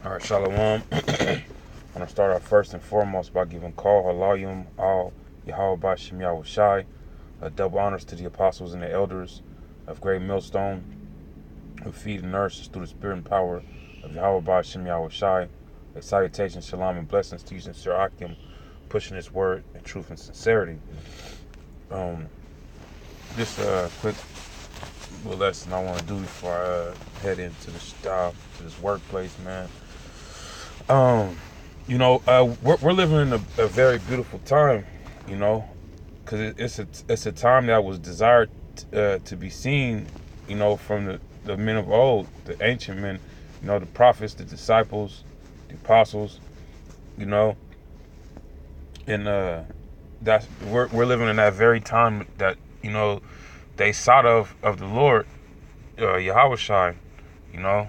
All right, Shalom. I want to start off first and foremost by giving call halayim al Yahweh Bashem Yahweh Shai, double honors to the apostles and the elders of Great Millstone who feed and nourish us through the spirit and power of Yahweh Bashem Yahweh Shai. A salutation, shalom, and blessings to you, sincere Akim, pushing this word in truth and sincerity. Just a quick little lesson I want to do before I head into this job, to this workplace, man. We're living in a very beautiful time, because it's a time that was desired to be seen, from the men of old, the ancient men, the prophets, the disciples, the apostles, you know, and that's we're living in that very time that they sought of the Lord, Yahweh Shai, you know,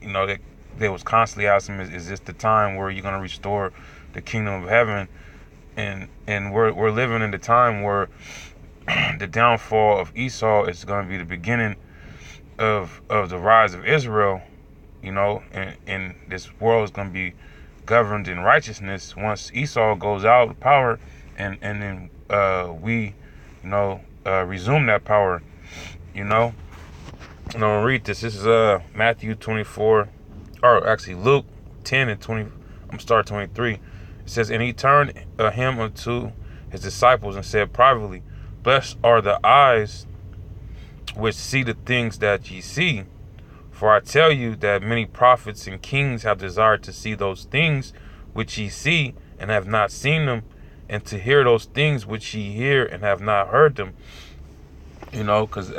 that they was constantly asking him, is this the time where you're gonna restore the kingdom of heaven? And we're living in the time where the downfall of Esau is gonna be the beginning of the rise of Israel, and this world is gonna be governed in righteousness once Esau goes out of power, and then we resume that power. I'm gonna read this. This is Matthew 24, or actually Luke 10 and 20. I'm start 23. It says, and he turned him unto his disciples and said privately, blessed are the eyes which see the things that ye see. For I tell you that many prophets and kings have desired to see those things which ye see and have not seen them, and to hear those things which ye hear and have not heard them. Because,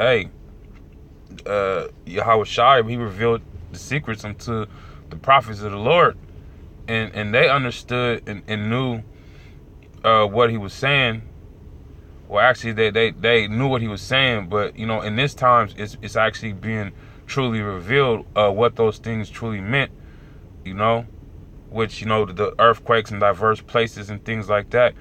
Yahweh Shai, he revealed the secrets unto the prophets of the Lord, and they understood and knew what he was saying. Well, actually, they knew what he was saying, but in this times, it's actually being truly revealed what those things truly meant. Which the earthquakes in diverse places and things like that.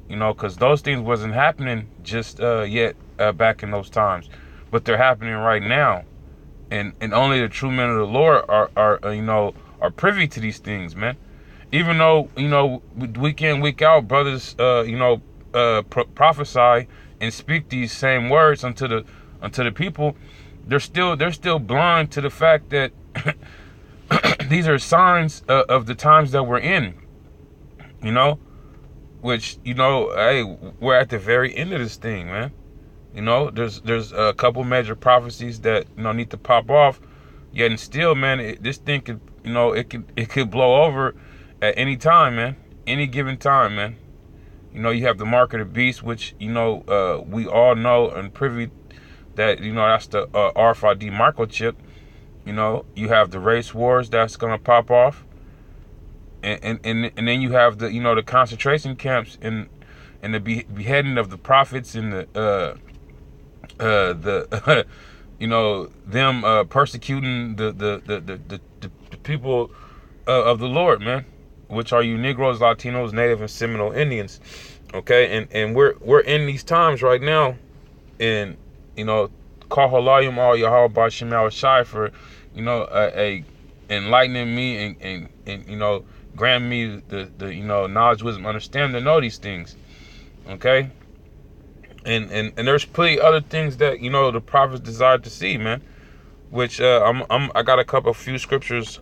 Because those things wasn't happening just yet back in those times, but they're happening right now, and only the true men of the Lord are privy to these things, man. Even though week in, week out, brothers prophesy and speak these same words unto the people, they're still blind to the fact that these are signs of the times that we're in. Which hey, we're at the very end of this thing, man. There's a couple major prophecies that need to pop off. Yet and still, man, this thing could it could blow over at any time, man. Any given time, man. You have the mark of the beast, which we all know and privy that that's the RFID microchip. You have the race wars that's gonna pop off, and then you have the the concentration camps and the beheading of the prophets and the them persecuting the people of the Lord, man, which are you Negroes, Latinos, Native, and Seminole Indians. Okay, and we're in these times right now, and call halayim al Yahweh Bashem Yahweh Shai for a enlightening me and grant me the knowledge, wisdom, understanding to know these things. Okay. And there's plenty other things that the prophets desired to see, man. Which I got a few scriptures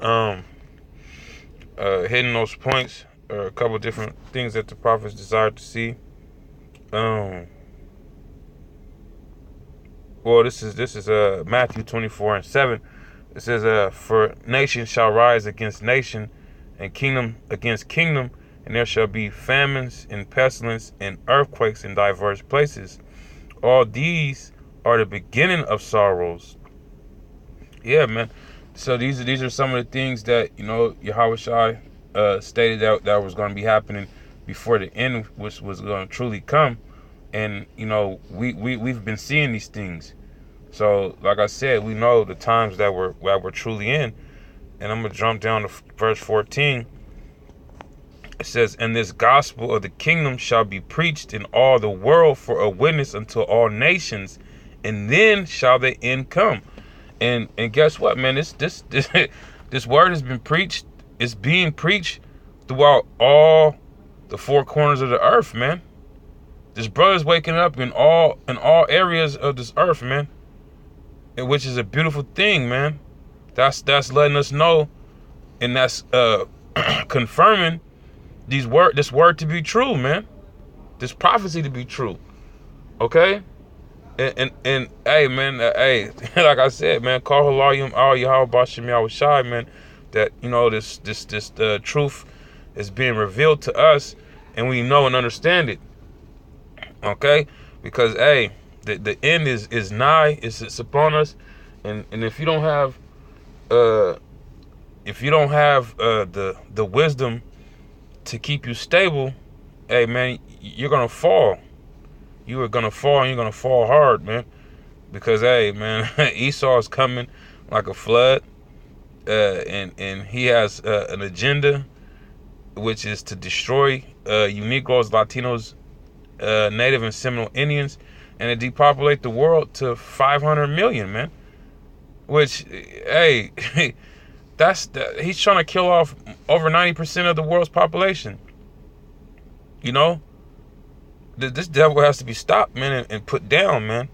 hitting those points, or a couple different things that the prophets desired to see. Well, this is Matthew 24 and 7. It says, for nation shall rise against nation, and kingdom against kingdom, and there shall be famines and pestilence and earthquakes in diverse places. All these are the beginning of sorrows. Yeah, man. So these are some of the things that Yahweh Shai stated that was going to be happening before the end, which was going to truly come. And we've been seeing these things. So like I said, we know the times that we're truly in. And I'm gonna jump down to verse 14. It says, and this gospel of the kingdom shall be preached in all the world for a witness unto all nations, and then shall the end come. And guess what, man? This word has been preached. It's being preached throughout all the four corners of the earth, man. This brother's waking up in all areas of this earth, man. And which is a beautiful thing, man. That's letting us know, and that's confirming this word to be true, man. This prophecy to be true. Okay? And hey, man, hey, like I said, man, call halayim al Yahweh Bashem Yahushai, man, that, you know, this truth is being revealed to us, and we know and understand it. Okay? Because, hey, the end is nigh, it's upon us, and if you don't have the wisdom to keep you stable, hey, man, you're gonna fall. You are gonna fall, and you're gonna fall hard, man. Because, hey, man, Esau is coming like a flood, and he has an agenda, which is to destroy you Negroes, Latinos, Native and Seminole Indians, and to depopulate the world to 500 million, man. Which, hey, he's trying to kill off over 90% of the world's population. You know? This devil has to be stopped, man, and put down, man,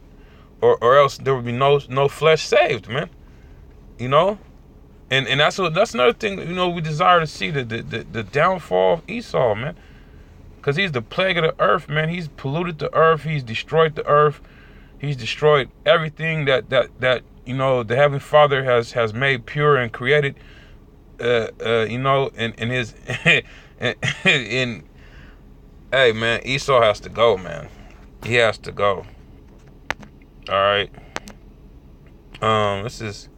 or else there would be no flesh saved, man. You know, and that's another thing, you know, we desire to see the downfall of Esau, man, because he's the plague of the earth, man. He's polluted the earth. He's destroyed the earth. He's destroyed everything that you know the Heavenly Father has made pure and created. You know, in his in. Hey, man, Esau has to go, man. He has to go. All right. This is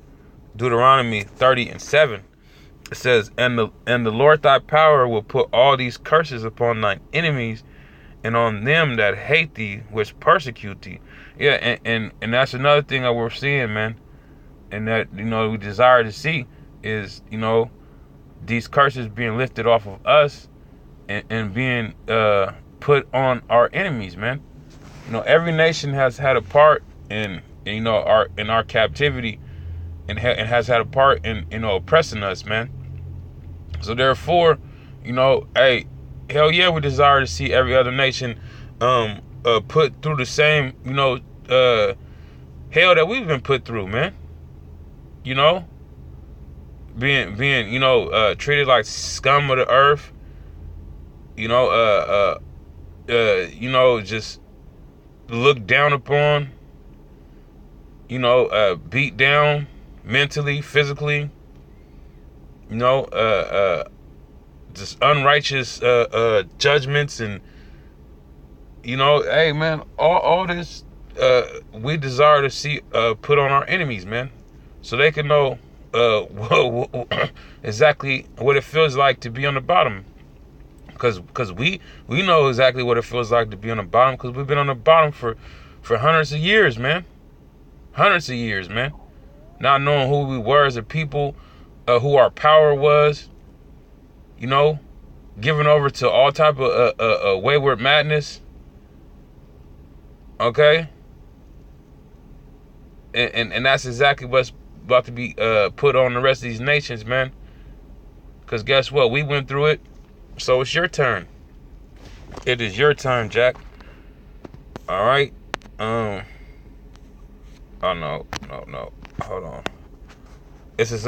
Deuteronomy 30:7. It says, and the Lord thy power will put all these curses upon thine enemies, and on them that hate thee, which persecute thee. Yeah, and that's another thing that we're seeing, man. And that, you know, we desire to see is, you know, these curses being lifted off of us, and being put on our enemies, man. You know, every nation has had a part in you know, our captivity, and has had a part in, you know, oppressing us, man. So therefore, you know, hey, hell yeah, we desire to see every other nation put through the same, you know, hell that we've been put through, man. You know, being you know, treated like scum of the earth. You know, you know, just looked down upon, you know, beat down mentally, physically, you know, just unrighteous judgments, and, you know, hey, man, all this we desire to see put on our enemies, man, so they can know exactly what it feels like to be on the bottom. Because we know exactly what it feels like to be on the bottom, because we've been on the bottom for hundreds of years, man. Hundreds of years, man. Not knowing who we were as a people, who our power was, you know, giving over to all type of wayward madness. Okay? And that's exactly what's about to be put on the rest of these nations, man. Because guess what? We went through it. So it's your turn. It is your turn, Jack. All right. Oh no. Hold on. This is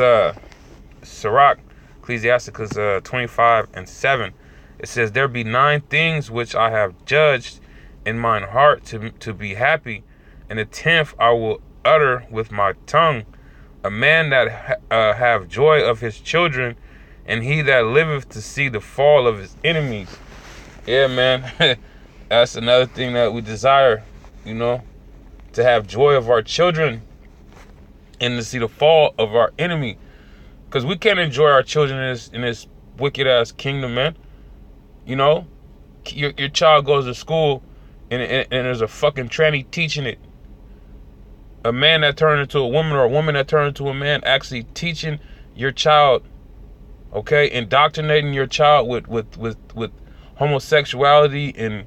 Sirach, Ecclesiasticus 25:7. It says, there be 9 things which I have judged in mine heart to be happy, and the 10th I will utter with my tongue. A man that have joy of his children, and he that liveth to see the fall of his enemies. Yeah, man. That's another thing that we desire, you know, to have joy of our children and to see the fall of our enemy. Because we can't enjoy our children in this wicked ass kingdom, man. You know, your child goes to school and there's a fucking tranny teaching it. A man that turned into a woman, or a woman that turned into a man, actually teaching your child, okay, indoctrinating your child with homosexuality and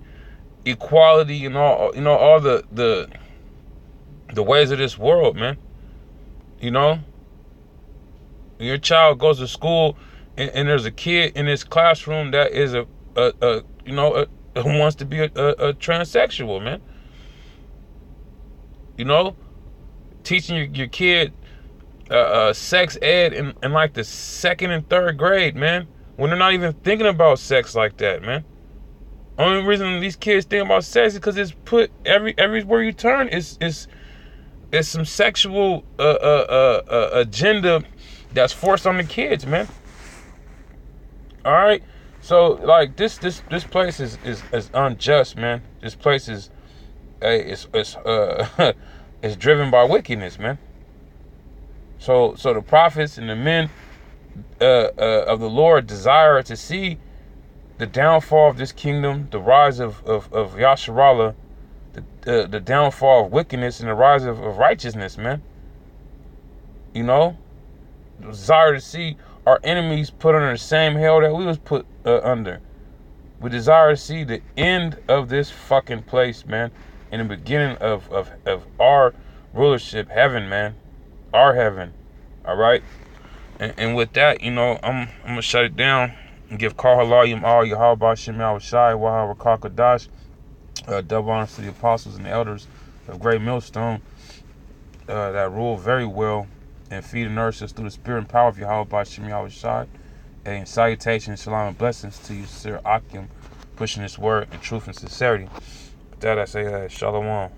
equality and all, you know, all the ways of this world, man. You know, your child goes to school and there's a kid in his classroom that is who wants to be a transsexual, man. You know, teaching your kid sex ed in like the 2nd and 3rd grade, man, when they're not even thinking about sex like that, man. Only reason these kids think about sex is because it's put everywhere you turn is some sexual agenda that's forced on the kids, man. All right, so like this place is unjust, man. This place is is driven by wickedness, man. So the prophets and the men of the Lord desire to see the downfall of this kingdom, the rise of Yasharallah, the downfall of wickedness and the rise of righteousness, man. You know, desire to see our enemies put under the same hell that we was put under. We desire to see the end of this fucking place, man, and the beginning of our rulership, heaven, man, our heaven. All right, and with that, you know, I'm gonna shut it down and give Kal Halayim all Yahweh Shem Yahushai Wahar Kadash. Double honors to the apostles and the elders of Great Millstone that rule very well and feed and nourish us through the spirit and power of Yahweh Shem Yahushai. And salutations, shalom, and blessings to you, Sir Akim, pushing this word in truth and sincerity. With that, I say, Shalom.